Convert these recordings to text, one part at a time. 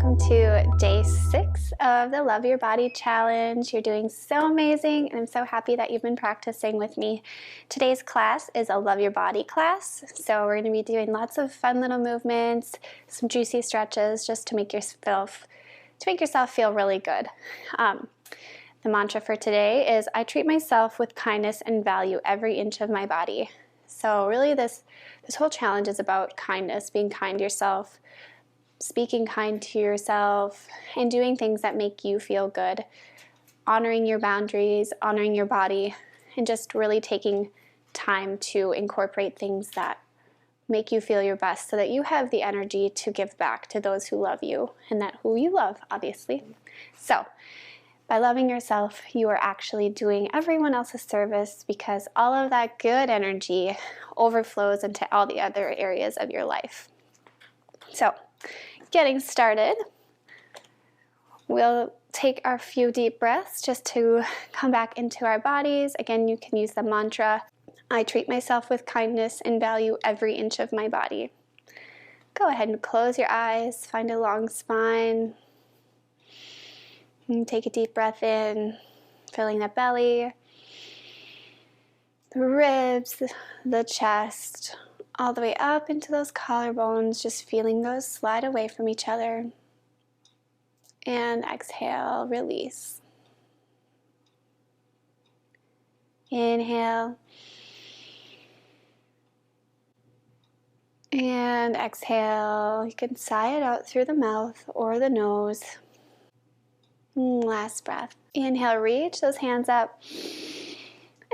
welcome to day 6 of the Love Your Body Challenge. You're doing so amazing, and I'm so happy that you've been practicing with me. Today's class is a Love Your Body class, so we're going to be doing lots of fun little movements, some juicy stretches, just to make yourself feel really good. The mantra for today is, I treat myself with kindness and value every inch of my body. So really this whole challenge is about kindness, being kind to yourself, speaking kind to yourself, and doing things that make you feel good, honoring your boundaries, honoring your body, and just really taking time to incorporate things that make you feel your best so that you have the energy to give back to those who love you and that who you love, obviously. So by loving yourself, you are actually doing everyone else a service, because all of that good energy overflows into all the other areas of your life. So, getting started, we'll take our few deep breaths just to come back into our bodies. Again, you can use the mantra, I treat myself with kindness and value every inch of my body. Go ahead and close your eyes, find a long spine. And take a deep breath in, filling the belly, the ribs, the chest, all the way up into those collarbones, just feeling those slide away from each other. And exhale, release. Inhale. And exhale. You can sigh it out through the mouth or the nose. Last breath. Inhale, reach those hands up.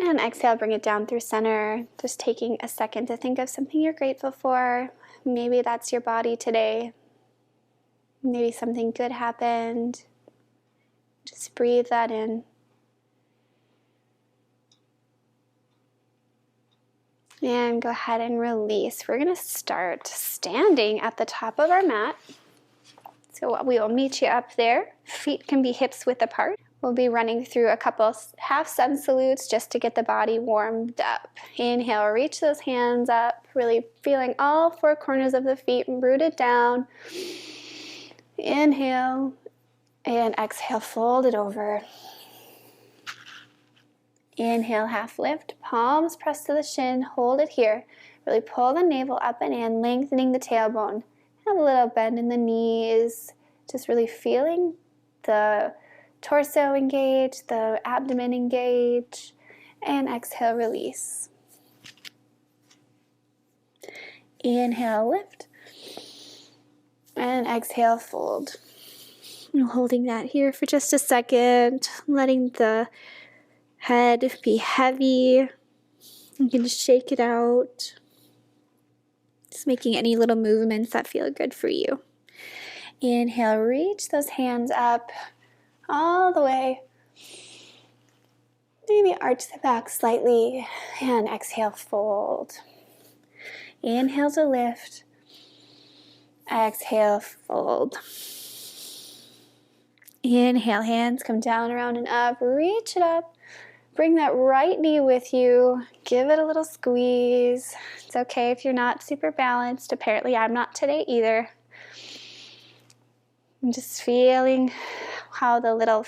And exhale, bring it down through center. Just taking a second to think of something you're grateful for. Maybe that's your body today. Maybe something good happened. Just breathe that in. And go ahead and release. We're going to start standing at the top of our mat. So we will meet you up there. Feet can be hips width apart. We'll be running through a couple half sun salutes just to get the body warmed up. Inhale, reach those hands up, really feeling all four corners of the feet rooted down. Inhale, and exhale, fold it over. Inhale, half lift, palms press to the shin, hold it here. Really pull the navel up and in, lengthening the tailbone. Have a little bend in the knees, just really feeling the torso engage, the abdomen engage, and exhale, release. Inhale, lift, and exhale, fold. And holding that here for just a second, letting the head be heavy. You can just shake it out. Just making any little movements that feel good for you. Inhale, reach those hands up all the way. Maybe arch the back slightly, and exhale, fold. Inhale to lift. Exhale, fold. Inhale, hands come down, around, and up. Reach it up. Bring that right knee with you. Give it a little squeeze. It's okay if you're not super balanced. Apparently, I'm not today either. I'm just feeling how the little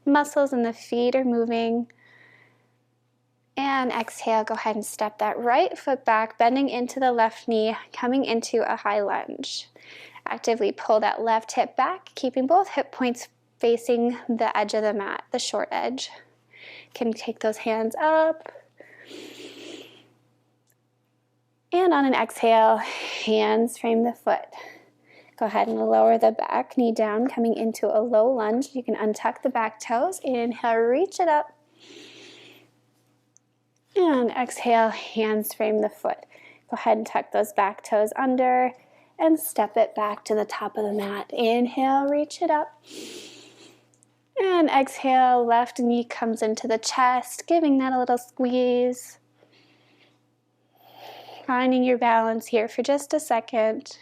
muscles in the feet are moving. And exhale, go ahead and step that right foot back, bending into the left knee, coming into a high lunge. Actively pull that left hip back, keeping both hip points facing the edge of the mat, the short edge. Can take those hands up. And on an exhale, hands frame the foot. Go ahead and lower the back knee down, coming into a low lunge. You can untuck the back toes. Inhale, reach it up. And exhale, hands frame the foot. Go ahead and tuck those back toes under and step it back to the top of the mat. Inhale, reach it up. And exhale, left knee comes into the chest, giving that a little squeeze. Finding your balance here for just a second.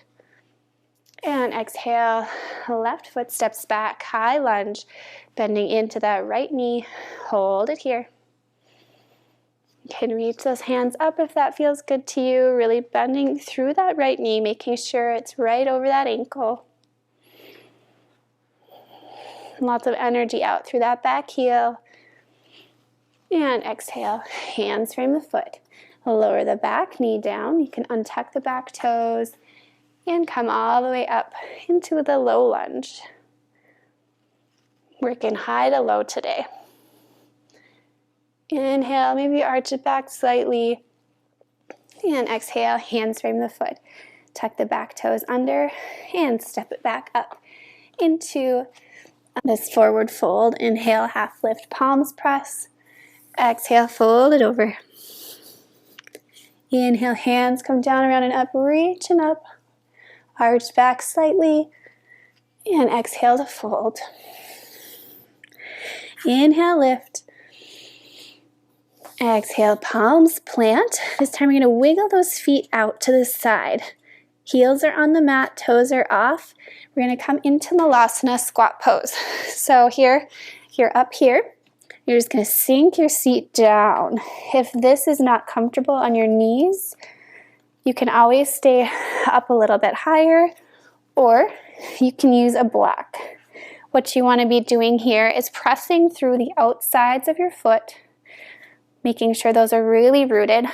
And exhale, left foot steps back, high lunge, bending into that right knee. Hold it here. You can reach those hands up if that feels good to you, really bending through that right knee, making sure it's right over that ankle. Lots of energy out through that back heel. And exhale, hands frame the foot. Lower the back knee down. You can untuck the back toes and come all the way up into the low lunge. Working high to low today. Inhale, maybe arch it back slightly. And exhale, hands frame the foot. Tuck the back toes under and step it back up into this forward fold. Inhale, half lift, palms press. Exhale, fold it over. Inhale, hands come down, around and up, reaching up. Arch back slightly. And exhale to fold. Inhale, lift. Exhale, palms plant. This time we're going to wiggle those feet out to the side. Heels are on the mat, toes are off. We're going to come into Malasana squat pose. So here, you're up here. You're just going to sink your seat down. If this is not comfortable on your knees, you can always stay up a little bit higher, or you can use a block. What you want to be doing here is pressing through the outsides of your foot, making sure those are really rooted,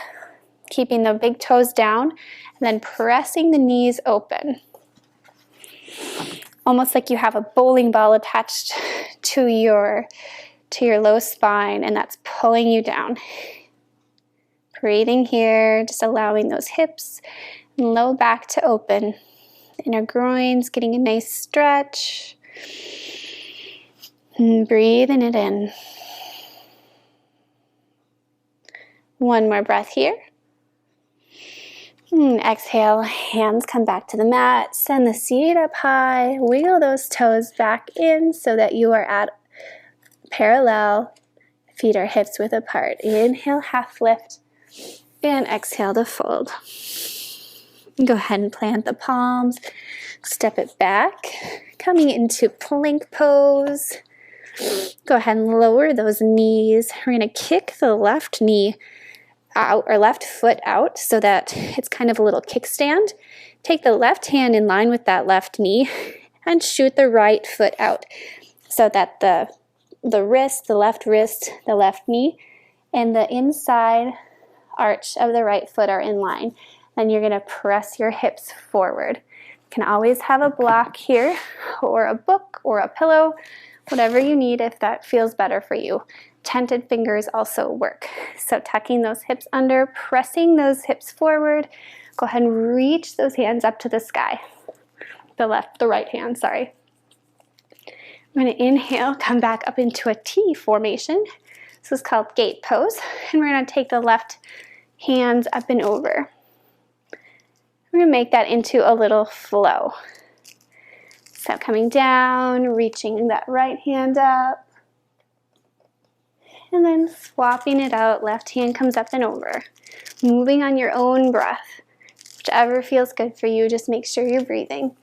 keeping the big toes down, and then pressing the knees open. Almost like you have a bowling ball attached to your low spine, and that's pulling you down. Breathing here, just allowing those hips and low back to open. Inner groins getting a nice stretch. And breathing it in. One more breath here. And exhale, hands come back to the mat. Send the seat up high. Wiggle those toes back in so that you are at parallel. Feet are hips width apart. Inhale, half lift. And exhale to fold. Go ahead and plant the palms. Step it back. Coming into plank pose. Go ahead and lower those knees. We're going to kick the left knee out, or left foot out, so that it's kind of a little kickstand. Take the left hand in line with that left knee and shoot the right foot out so that the wrist, the left knee, and the inside arch of the right foot are in line. Then you're going to press your hips forward. You can always have a block here, or a book, or a pillow, whatever you need if that feels better for you. Tented fingers also work. So tucking those hips under, pressing those hips forward. Go ahead and reach those hands up to the sky. The right hand, sorry. I'm going to inhale, come back up into a T formation. This is called gate pose. And we're going to take the left hands up and over. We're going to make that into a little flow. So coming down, reaching that right hand up. And then swapping it out, left hand comes up and over. Moving on your own breath. Whichever feels good for you, just make sure you're breathing.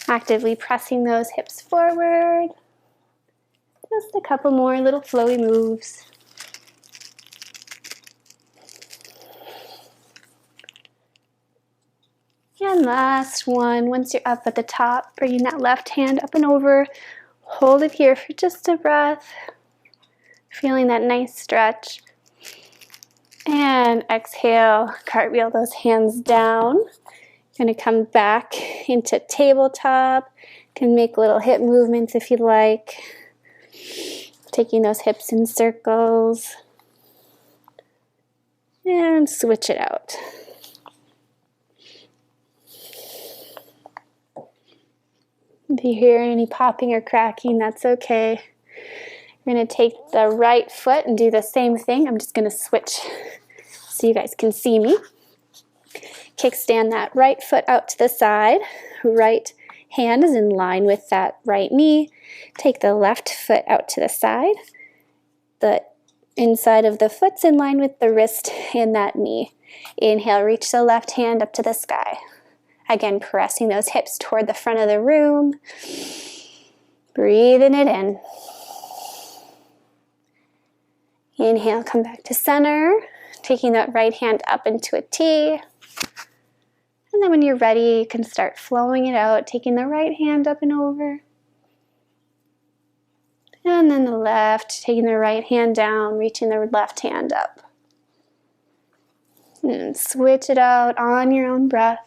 Actively pressing those hips forward. Just a couple more little flowy moves. And last one, once you're up at the top, bringing that left hand up and over. Hold it here for just a breath. Feeling that nice stretch. And exhale, cartwheel those hands down. Going to come back into tabletop. Can make little hip movements if you like. Taking those hips in circles. And switch it out. If you hear any popping or cracking, that's okay. We're going to take the right foot and do the same thing. I'm just going to switch so you guys can see me. Kickstand that right foot out to the side. Right hand is in line with that right knee. Take the left foot out to the side. The inside of the foot's in line with the wrist and that knee. Inhale, reach the left hand up to the sky. Again, pressing those hips toward the front of the room. Breathing it in. Inhale, come back to center. Taking that right hand up into a T. And then when you're ready, you can start flowing it out, taking the right hand up and over. And then the left, taking the right hand down, reaching the left hand up. And switch it out on your own breath.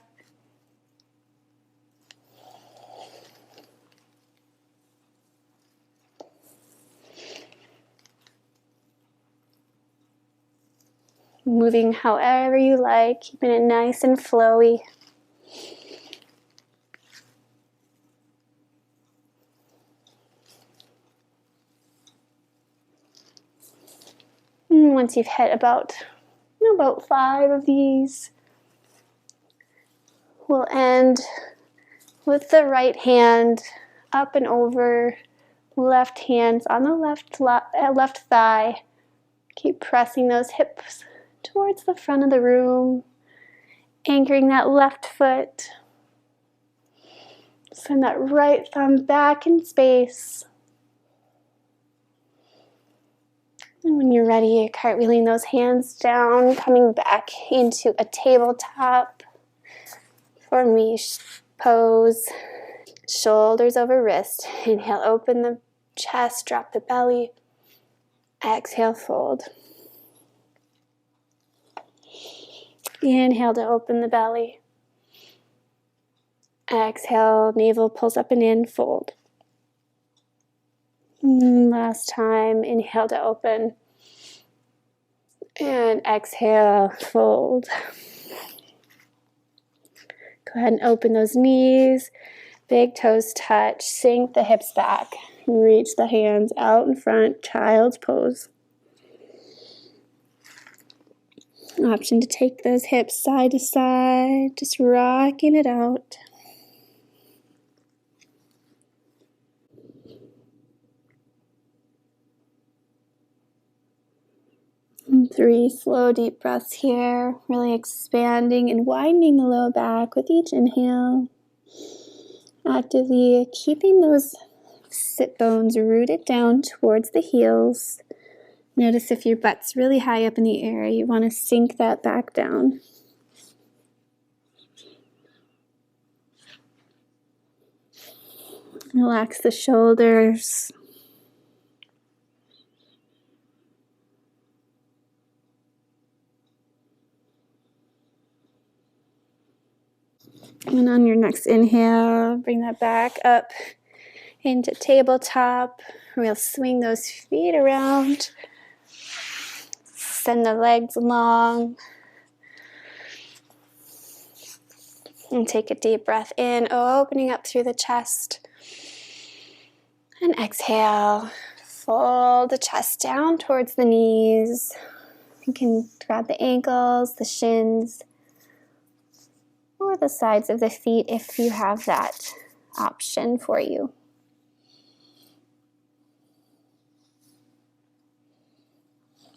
Moving however you like, keeping it nice and flowy. And once you've hit about 5 of these, we'll end with the right hand up and over, left hands on the left thigh. Keep pressing those hips towards the front of the room, anchoring that left foot. Send that right thumb back in space. And when you're ready, cartwheeling those hands down, coming back into a tabletop for me pose. Shoulders over wrist. Inhale, open the chest, drop the belly. Exhale, fold. Inhale to open the belly. Exhale, navel pulls up and in, fold. Last time, inhale to open. And exhale, fold. Go ahead and open those knees. Big toes touch. Sink the hips back. Reach the hands out in front. Child's pose. Option to take those hips side to side. Just rocking it out. And 3 slow, deep breaths here. Really expanding and widening the lower back with each inhale. Actively keeping those sit bones rooted down towards the heels. Notice if your butt's really high up in the air, you want to sink that back down. Relax the shoulders. And on your next inhale, bring that back up into tabletop. We'll swing those feet around. Send the legs long. And take a deep breath in, opening up through the chest. And exhale. Fold the chest down towards the knees. You can grab the ankles, the shins, or the sides of the feet if you have that option for you.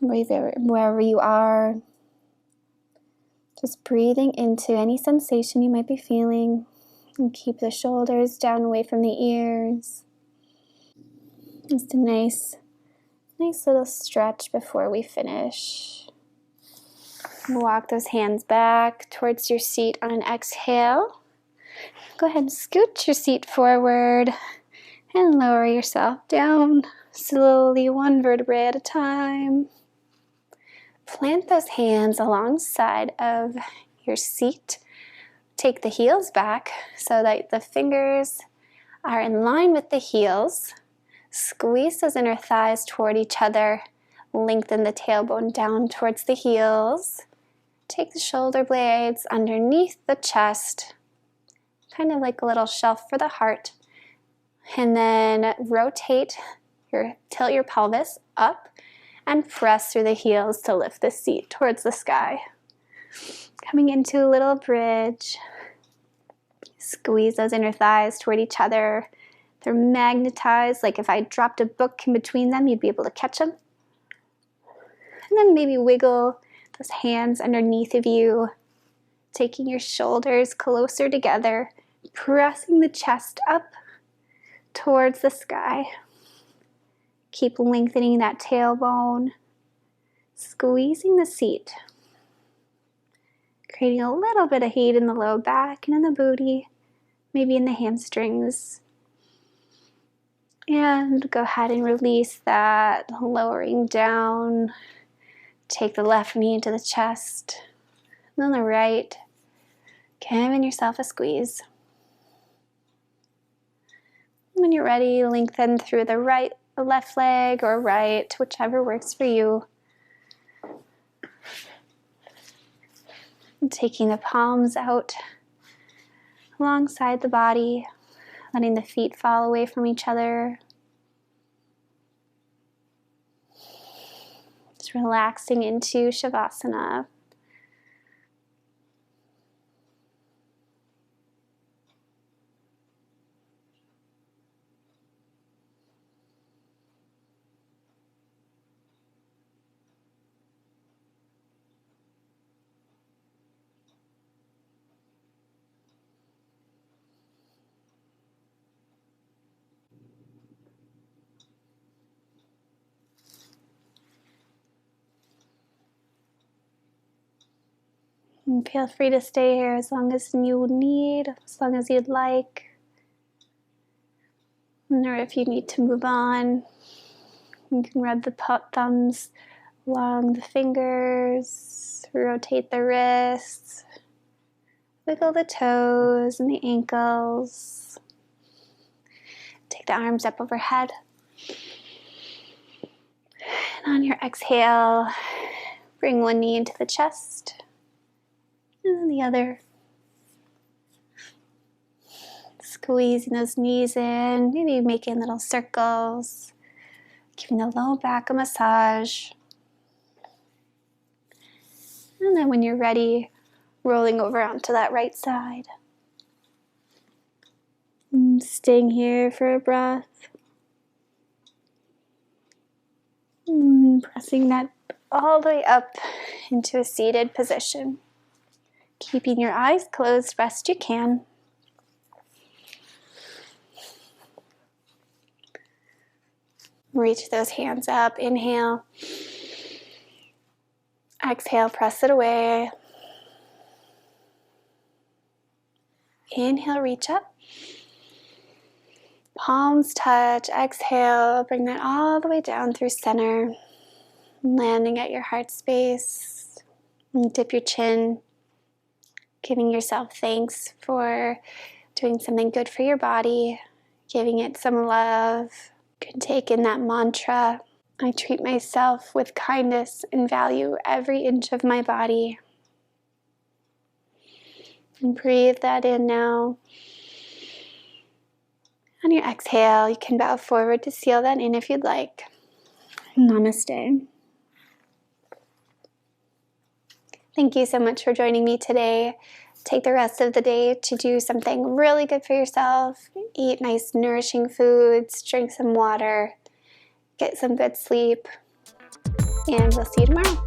Wherever you are, just breathing into any sensation you might be feeling, and keep the shoulders down away from the ears. Just a nice little stretch before we finish. Walk those hands back towards your seat on an exhale. Go ahead and scoot your seat forward and lower yourself down slowly, one vertebrae at a time. Plant those hands alongside of your seat. Take the heels back so that the fingers are in line with the heels. Squeeze those inner thighs toward each other. Lengthen the tailbone down towards the heels. Take the shoulder blades underneath the chest, kind of like a little shelf for the heart. And then tilt your pelvis up and press through the heels to lift the seat towards the sky. Coming into a little bridge. Squeeze those inner thighs toward each other. They're magnetized, like if I dropped a book in between them, you'd be able to catch them. And then maybe wiggle those hands underneath of you, taking your shoulders closer together, pressing the chest up towards the sky. Keep lengthening that tailbone, squeezing the seat. creating a little bit of heat in the low back and in the booty, maybe in the hamstrings. And go ahead and release that, lowering down. Take the left knee into the chest, and then the right. Giving yourself a squeeze. When you're ready, lengthen through the left leg or right, whichever works for you. And taking the palms out alongside the body, letting the feet fall away from each other. Just relaxing into Shavasana. And feel free to stay here as long as you need, as long as you'd like. Or if you need to move on, you can rub the thumbs along the fingers, rotate the wrists, wiggle the toes and the ankles. Take the arms up overhead. And on your exhale, bring one knee into the chest. And then the other. Squeezing those knees in, maybe making little circles. Giving the low back a massage. And then when you're ready, rolling over onto that right side. And staying here for a breath. And pressing that all the way up into a seated position. Keeping your eyes closed best you can. Reach those hands up. Inhale. Exhale, press it away. Inhale, reach up. Palms touch. Exhale, bring that all the way down through center. Landing at your heart space. And dip your chin. Giving yourself thanks for doing something good for your body. Giving it some love. You can take in that mantra. I treat myself with kindness and value every inch of my body. And breathe that in now. On your exhale, you can bow forward to seal that in if you'd like. Namaste. Thank you so much for joining me today. Take the rest of the day to do something really good for yourself. Eat nice, nourishing foods, drink some water, get some good sleep, and we'll see you tomorrow.